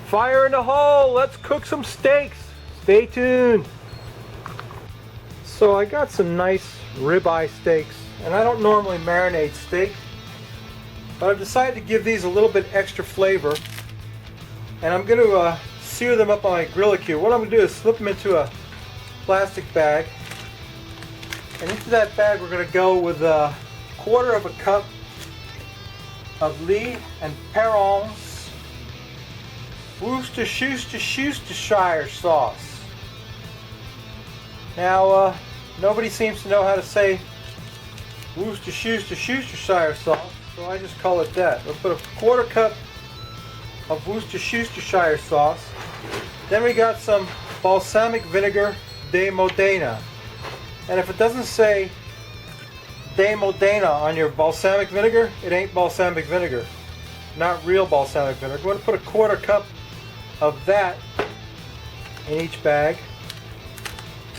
Fire in the hole, let's cook some steaks. Stay tuned. So I got some nice ribeye steaks, and I don't normally marinate steak, but I've decided to give these a little bit extra flavor, and I'm going to sear them up on my Grilla Que. What I'm going to do is slip them into a plastic bag, and into that bag we're going to go with a quarter of a cup of Lee and Perron's Worcestershire sauce. Now, nobody seems to know how to say Worcestershire sauce, so I just call it that. We'll put a quarter cup of Worcestershire sauce. Then we got some balsamic vinegar de Modena. And if it doesn't say de Modena on your balsamic vinegar, it ain't balsamic vinegar. Not real balsamic vinegar. We're going to put a quarter cup of that in each bag.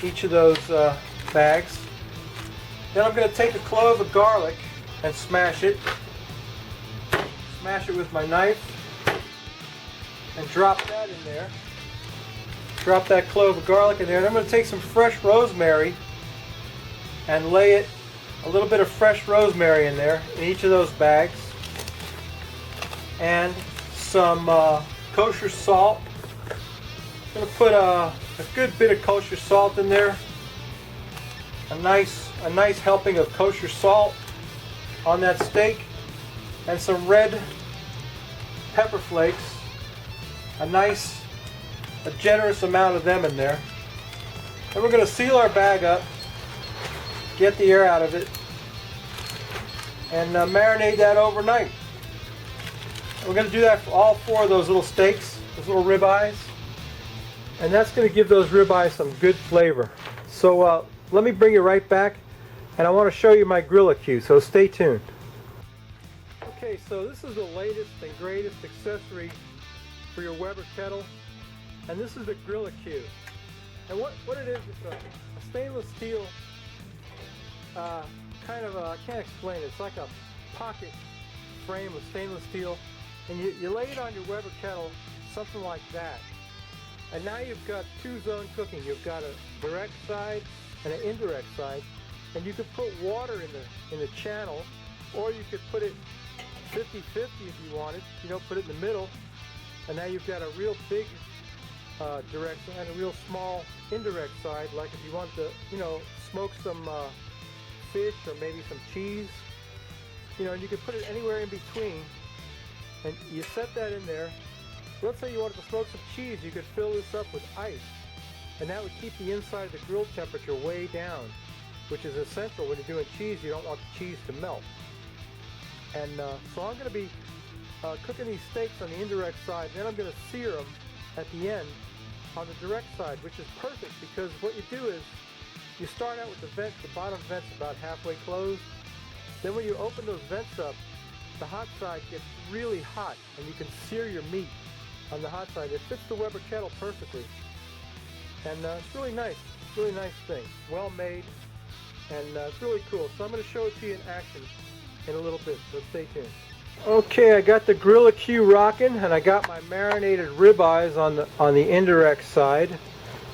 Each of those bags. Then I'm going to take a clove of garlic and smash it. Smash it with my knife and drop that in there. Drop that clove of garlic in there. And I'm going to take some fresh rosemary and lay it, a little bit of fresh rosemary in there in each of those bags. And some kosher salt. I'm going to put a good bit of kosher salt in there. A nice helping of kosher salt on that steak, and some red pepper flakes. A generous amount of them in there. Then we're going to seal our bag up, get the air out of it, and marinate that overnight. We're going to do that for all four of those little steaks, those little rib eyes, and that's going to give those rib eyes some good flavor. So let me bring you right back, and I want to show you my Grilla Que, so stay tuned. Okay, so this is the latest and greatest accessory for your Weber kettle, and this is the Grilla Que. And what it is, it's a stainless steel, I can't explain it. It's like a pocket frame of stainless steel, and you lay it on your Weber kettle, something like that. And now you've got two-zone cooking. You've got a direct side and an indirect side, and you could put water in the channel, or you could put it 50-50 if you wanted. Put it in the middle, and now you've got a real big direct side and a real small indirect side, like if you want to, smoke some fish or maybe some cheese, and you could put it anywhere in between, and you set that in there. Let's say you wanted to smoke some cheese, you could fill this up with ice, and that would keep the inside of the grill temperature way down, which is essential when you're doing cheese. You don't want the cheese to melt. And so I'm going to be cooking these steaks on the indirect side, then I'm going to sear them at the end on the direct side, which is perfect because what you do is you start out with the vent, the bottom vent's about halfway closed. Then when you open those vents up, the hot side gets really hot, and you can sear your meat on the hot side. It fits the Weber kettle perfectly, and it's really nice. It's a really nice thing, well made, and it's really cool. So I'm going to show it to you in action in a little bit, so stay tuned. Okay, I got the Grilla Que rocking, and I got my marinated rib eyes on the indirect side,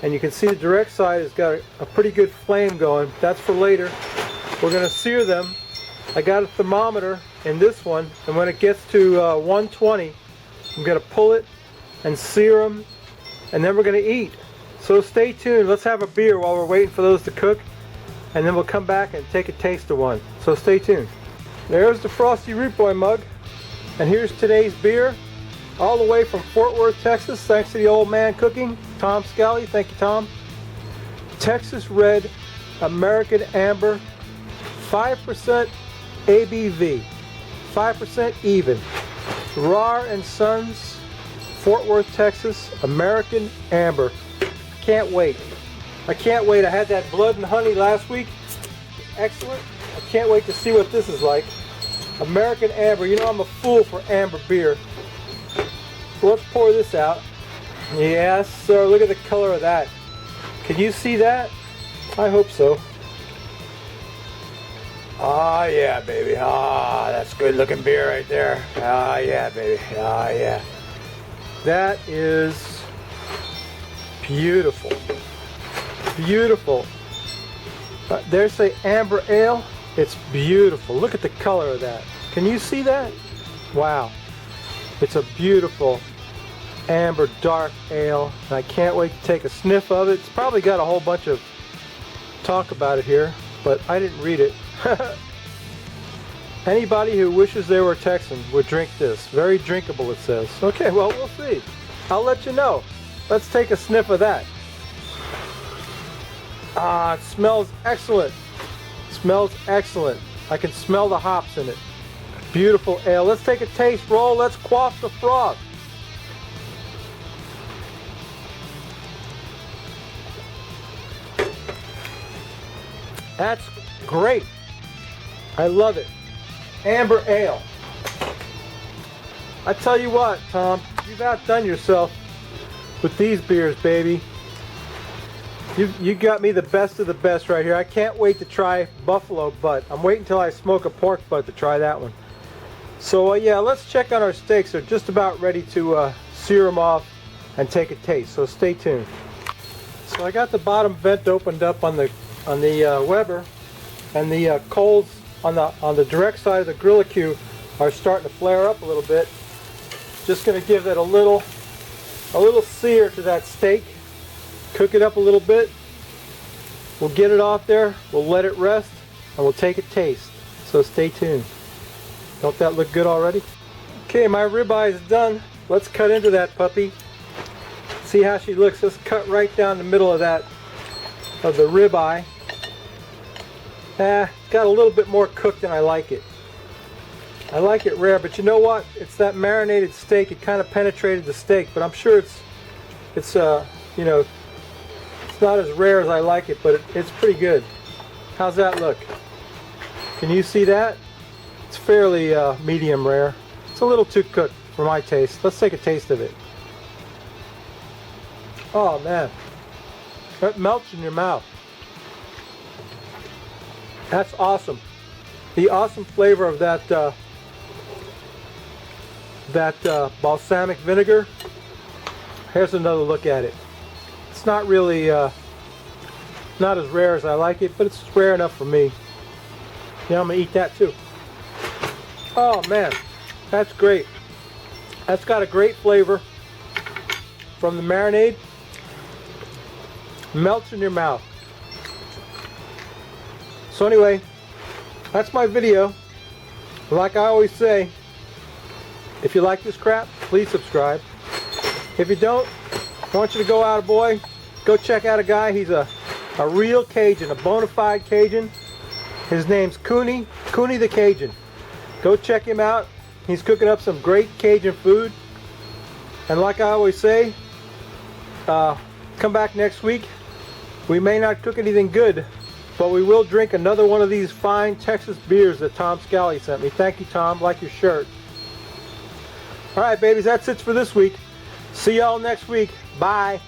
and you can see the direct side has got a pretty good flame going. That's for later. We're going to sear them. I got a thermometer in this one, and when it gets to 120, I'm going to pull it and sear them, and then we're going to eat. So stay tuned. Let's have a beer while we're waiting for those to cook, and then we'll come back and take a taste of one. So stay tuned. There's the Frosty Root Boy mug, and here's today's beer, all the way from Fort Worth, Texas, thanks to the old man cooking, Tom Scally. Thank you, Tom. Texas Red American Amber, 5% ABV, 5% even. Rar and Sons, Fort Worth, Texas, American Amber. Can't wait. I can't wait. I had that Blood and Honey last week. Excellent. I can't wait to see what this is like. American Amber. You know I'm a fool for amber beer. So let's pour this out. Yes, sir. Look at the color of that. Can you see that? I hope so. Ah, yeah, baby. Ah, that's good looking beer right there. Ah, yeah, baby. Ah, yeah. That is beautiful. Beautiful. There's the amber ale. It's beautiful. Look at the color of that. Can you see that? Wow. It's a beautiful amber dark ale. And I can't wait to take a sniff of it. It's probably got a whole bunch of talk about it here, but I didn't read it. Anybody who wishes they were Texan would drink this. Very drinkable, it says. Okay, well, we'll see. I'll let you know. Let's take a sniff of that. Ah, it smells excellent. It smells excellent. I can smell the hops in it. Beautiful ale. Let's take a taste. Roll. Let's quaff the froth. That's great. I love it. Amber ale. I tell you what, Tom, you've outdone yourself with these beers, baby. You got me the best of the best right here. I can't wait to try buffalo butt. I'm waiting until I smoke a pork butt to try that one. So yeah, let's check on our steaks. They're just about ready to sear them off and take a taste. So stay tuned. So I got the bottom vent opened up on the Weber, and the coals on the direct side of the Grilla Que are starting to flare up a little bit. Just going to give it a little sear to that steak. Cook it up a little bit. We'll get it off there. We'll let it rest, and we'll take a taste. So stay tuned. Don't that look good already? Okay, my ribeye is done. Let's cut into that puppy. See how she looks. Let's cut right down the middle of the ribeye. Got a little bit more cooked than I like it. I like it rare, but you know what? It's that marinated steak. It kind of penetrated the steak, but I'm sure it's you know, it's not as rare as I like it, but it's pretty good. How's that look? Can you see that? It's fairly medium rare. It's a little too cooked for my taste. Let's take a taste of it. Oh man, that melts in your mouth. That's awesome. The awesome flavor of that balsamic vinegar. Here's another look at it. It's not really not as rare as I like it, but it's rare enough for me. Yeah, I'm gonna eat that too. Oh man, that's great. That's got a great flavor from the marinade. Melts in your mouth. So anyway, that's my video. Like I always say, if you like this crap, please subscribe. If you don't, I want you to go out, boy. Go check out a guy. He's a real Cajun, a bona fide Cajun. His name's Cooney the Cajun. Go check him out. He's cooking up some great Cajun food. And like I always say, come back next week. We may not cook anything good, but we will drink another one of these fine Texas beers that Tom Scally sent me. Thank you, Tom. Like your shirt. All right, babies, that's it for this week. See y'all next week. Bye.